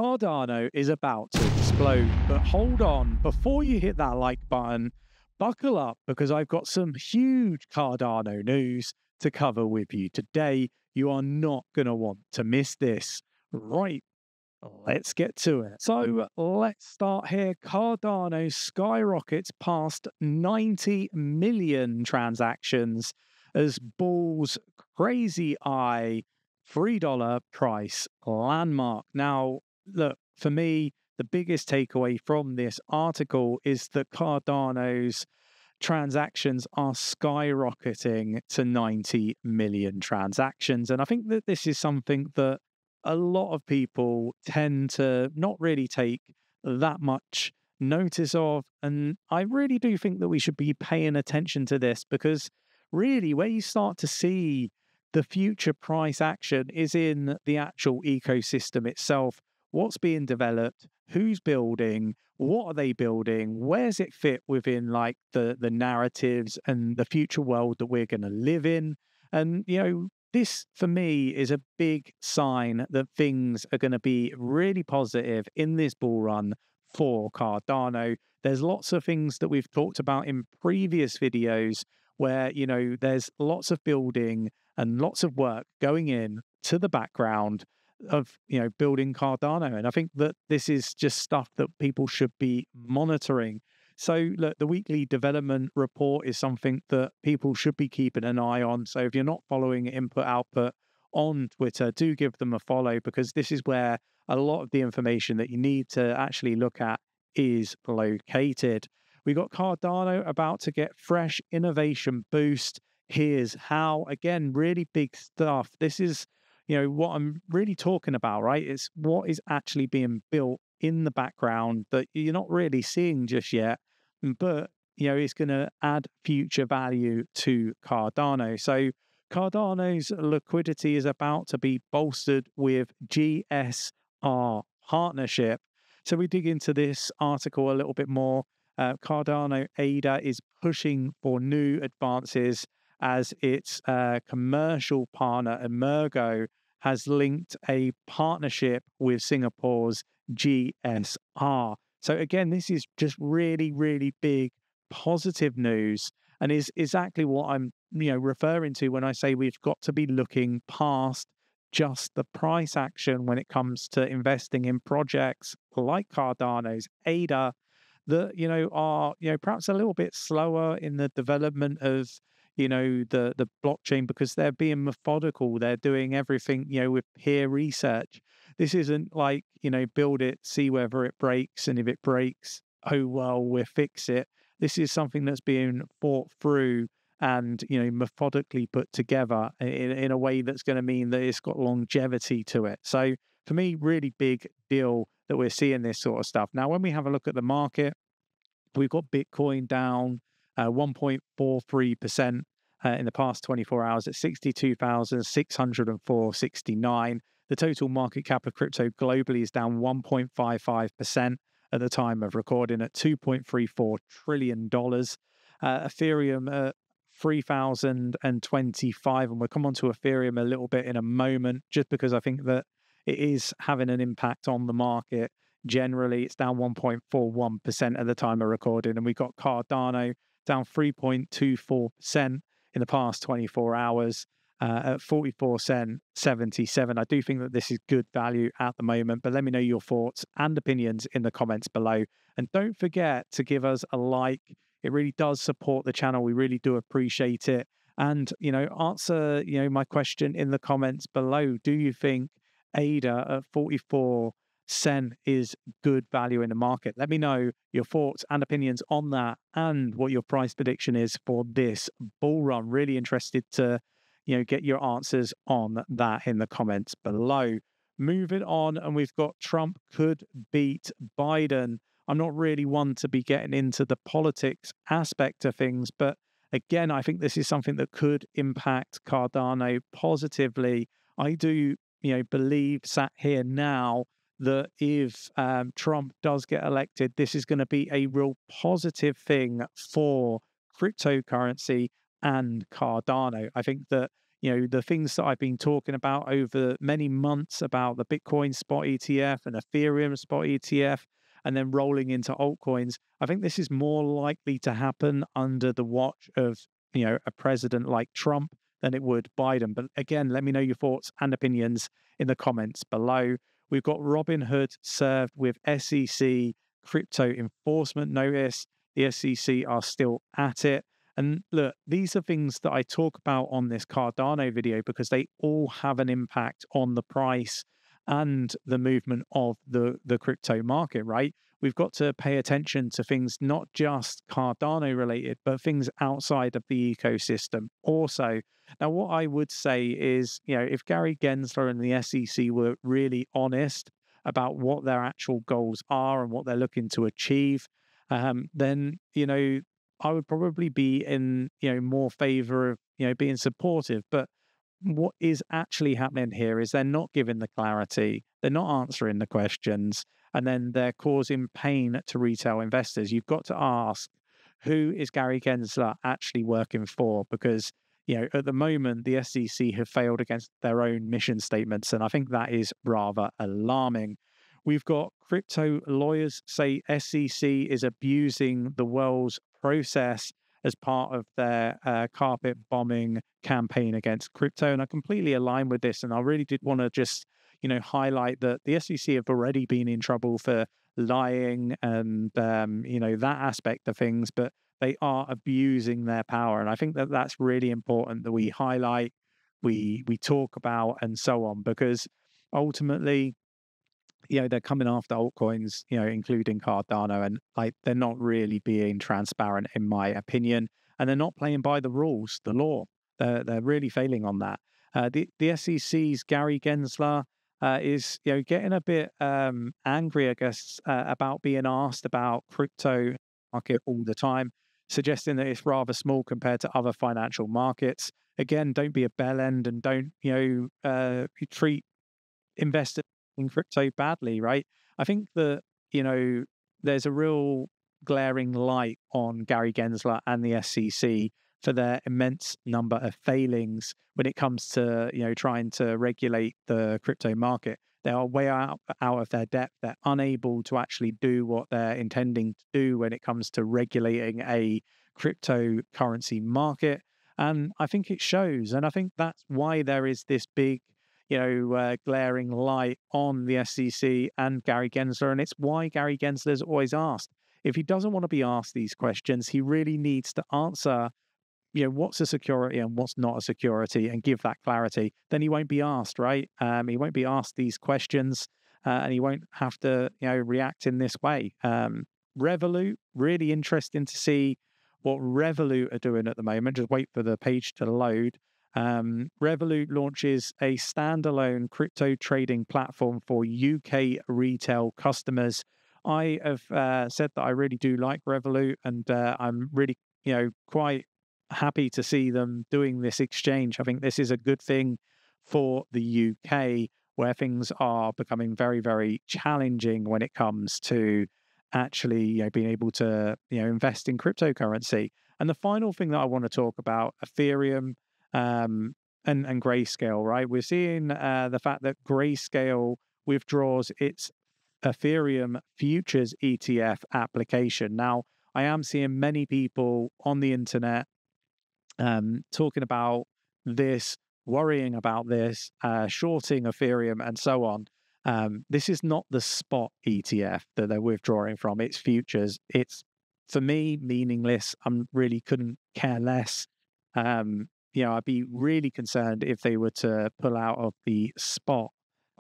Cardano is about to explode, but hold on, before you hit that like button, buckle up because I've got some huge Cardano news to cover with you today. You are not going to want to miss this. Right, let's get to it. So let's start here. Cardano skyrockets past 90 million transactions as Bull's crazy eye $3 price landmark. Now, look, for me, the biggest takeaway from this article is that Cardano's transactions are skyrocketing to 90 million transactions. And I think that this is something that a lot of people tend to not really take that much notice of. And I really do think that we should be paying attention to this because really where you start to see the future price action is in the actual ecosystem itself. What's being developed, who's building, what are they building, where's it fit within like the narratives and the future world that we're going to live in. And, you know, this for me is a big sign that things are going to be really positive in this bull run for Cardano. There's lots of things that we've talked about in previous videos where, you know, there's lots of building and lots of work going in to the background of, you know, building Cardano. And I think that this is just stuff that people should be monitoring. So look, the weekly development report is something that people should be keeping an eye on. So if you're not following Input Output on Twitter, do give them a follow because this is where a lot of the information that you need to actually look at is located. We got Cardano about to get fresh innovation boost. Here's how. Again, really big stuff. This is, you know, what I'm really talking about, right? It's what is actually being built in the background that you're not really seeing just yet, but, you know, it's going to add future value to Cardano. So Cardano's liquidity is about to be bolstered with GSR partnership. So we dig into this article a little bit more. Cardano ADA is pushing for new advances as its commercial partner Emergo has linked a partnership with Singapore's GSR. So again, this is just really, really big positive news and is exactly what I'm, you know, referring to when I say we've got to be looking past just the price action when it comes to investing in projects like Cardano's ADA that, you know, are, you know, perhaps a little bit slower in the development of, you know, the blockchain because they're being methodical. They're doing everything, you know, with peer research. This isn't like, you know, build it, see whether it breaks. And if it breaks, oh, well, we'll fix it. This is something that's being thought through and, you know, methodically put together in a way that's going to mean that it's got longevity to it. So for me, really big deal that we're seeing this sort of stuff. Now, when we have a look at the market, we've got Bitcoin down 1.43% in the past 24 hours at 62,604.69. The total market cap of crypto globally is down 1.55% at the time of recording at $2.34 trillion. Ethereum at 3,025, and we'll come on to Ethereum a little bit in a moment, just because I think that it is having an impact on the market. Generally, it's down 1.41% at the time of recording, and we got Cardano down 3.24% in the past 24 hours at 44 cent 77. I do think that this is good value at the moment, but let me know your thoughts and opinions in the comments below. And don't forget to give us a like. It really does support the channel. We really do appreciate it. And, you know, answer, you know, my question in the comments below. Do you think ADA at 44 cent is good value in the market? Let me know your thoughts and opinions on that and what your price prediction is for this bull run. Really interested to, you know, get your answers on that in the comments below. Moving on, and we've got Trump could beat Biden. I'm not really one to be getting into the politics aspect of things, but again, I think this is something that could impact Cardano positively. I do, you know, believe sat here now that if Trump does get elected, this is going to be a real positive thing for cryptocurrency and Cardano. I think that, the things that I've been talking about over many months about the Bitcoin spot ETF and Ethereum spot ETF, and then rolling into altcoins. I think this is more likely to happen under the watch of, a president like Trump than it would Biden. But again, let me know your thoughts and opinions in the comments below. We've got Robinhood served with SEC crypto enforcement notice. The SEC are still at it. And look, these are things that I talk about on this Cardano video because they all have an impact on the price and the movement of the crypto market, right? We've got to pay attention to things not just Cardano related, but things outside of the ecosystem also. Now, what I would say is, if Gary Gensler and the SEC were really honest about what their actual goals are and what they're looking to achieve, then, I would probably be in, more favor of, being supportive. But what is actually happening here is they're not giving the clarity, they're not answering the questions, and then they're causing pain to retail investors. You've got to ask, who is Gary Gensler actually working for? Because, at the moment, the SEC have failed against their own mission statements, and I think that is rather alarming. We've got crypto lawyers say SEC is abusing the Wells process as part of their carpet bombing campaign against crypto. And I completely align with this. And I really did want to just, highlight that the SEC have already been in trouble for lying and, that aspect of things, but they are abusing their power. And I think that that's really important that we highlight, we talk about, and so on, because ultimately, they're coming after altcoins, including Cardano, and like they're not really being transparent, in my opinion, and they're not playing by the rules, the law. They're really failing on that. The SEC's Gary Gensler is getting a bit angry, I guess, about being asked about crypto market all the time, suggesting that it's rather small compared to other financial markets. Again, don't be a bell end and don't treat investors in crypto badly, right? I think that, there's a real glaring light on Gary Gensler and the SEC for their immense number of failings when it comes to, trying to regulate the crypto market. They are way out of their depth. They're unable to actually do what they're intending to do when it comes to regulating a cryptocurrency market. And I think it shows. And I think that's why there is this big glaring light on the SEC and Gary Gensler. And it's why Gary Gensler's always asked. If he doesn't want to be asked these questions, he really needs to answer, what's a security and what's not a security, and give that clarity. Then he won't be asked, right? He won't be asked these questions and he won't have to, react in this way. Revolut, really interesting to see what Revolut are doing at the moment. Just wait for the page to load. Revolut launches a standalone crypto trading platform for UK retail customers. I have said that I really do like Revolut, and I'm really, quite happy to see them doing this exchange. I think this is a good thing for the UK, where things are becoming very, very challenging when it comes to actually, being able to, invest in cryptocurrency. And the final thing that I want to talk about, Ethereum, and Grayscale, right? We're seeing the fact that Grayscale withdraws its Ethereum futures ETF application. Now, I am seeing many people on the internet talking about this, worrying about this, shorting Ethereum, and so on. This is not the spot ETF that they're withdrawing from. It's futures. It's, for me, meaningless. I really couldn't care less. I'd be really concerned if they were to pull out of the spot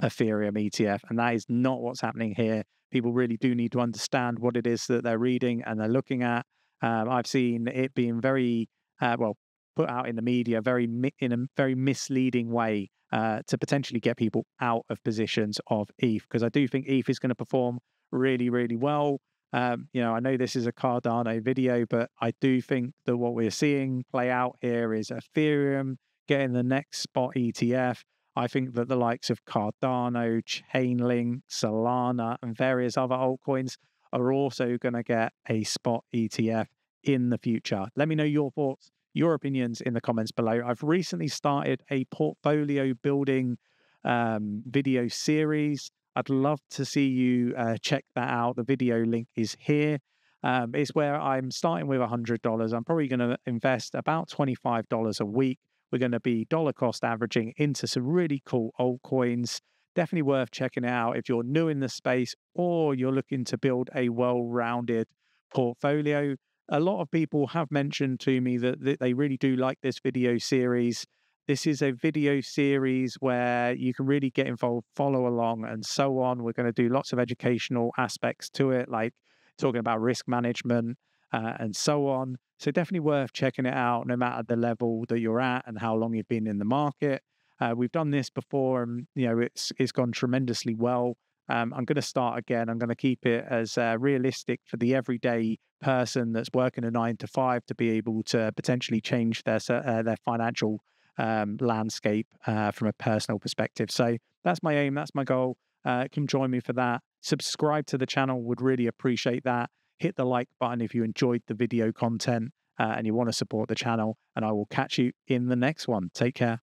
Ethereum ETF, and that is not what's happening here. People really do need to understand what it is that they're reading and they're looking at. I've seen it being very, put out in the media in a very misleading way to potentially get people out of positions of ETH, because I do think ETH is going to perform really, really well. I know this is a Cardano video, but I do think that what we're seeing play out here is Ethereum getting the next spot ETF. I think that the likes of Cardano, Chainlink, Solana, and various other altcoins are also going to get a spot ETF in the future. Let me know your thoughts your opinions in the comments below. I've recently started a portfolio building video series. I'd love to see you check that out. The video link is here. It's where I'm starting with $100. I'm probably going to invest about $25 a week. We're going to be dollar cost averaging into some really cool altcoins. Definitely worth checking out if you're new in the space or you're looking to build a well-rounded portfolio. A lot of people have mentioned to me that they really do like this video series. This is a video series where you can really get involved, follow along, and so on. We're going to do lots of educational aspects to it, like talking about risk management and so on. So definitely worth checking it out, no matter the level that you're at and how long you've been in the market. We've done this before, and it's gone tremendously well. I'm going to start again. I'm going to keep it as realistic for the everyday person that's working a 9 to 5 to be able to potentially change their financial landscape from a personal perspective. So that's my aim. That's my goal. Come join me for that. Subscribe to the channel. Would really appreciate that. Hit the like button if you enjoyed the video content and you want to support the channel. And I will catch you in the next one. Take care.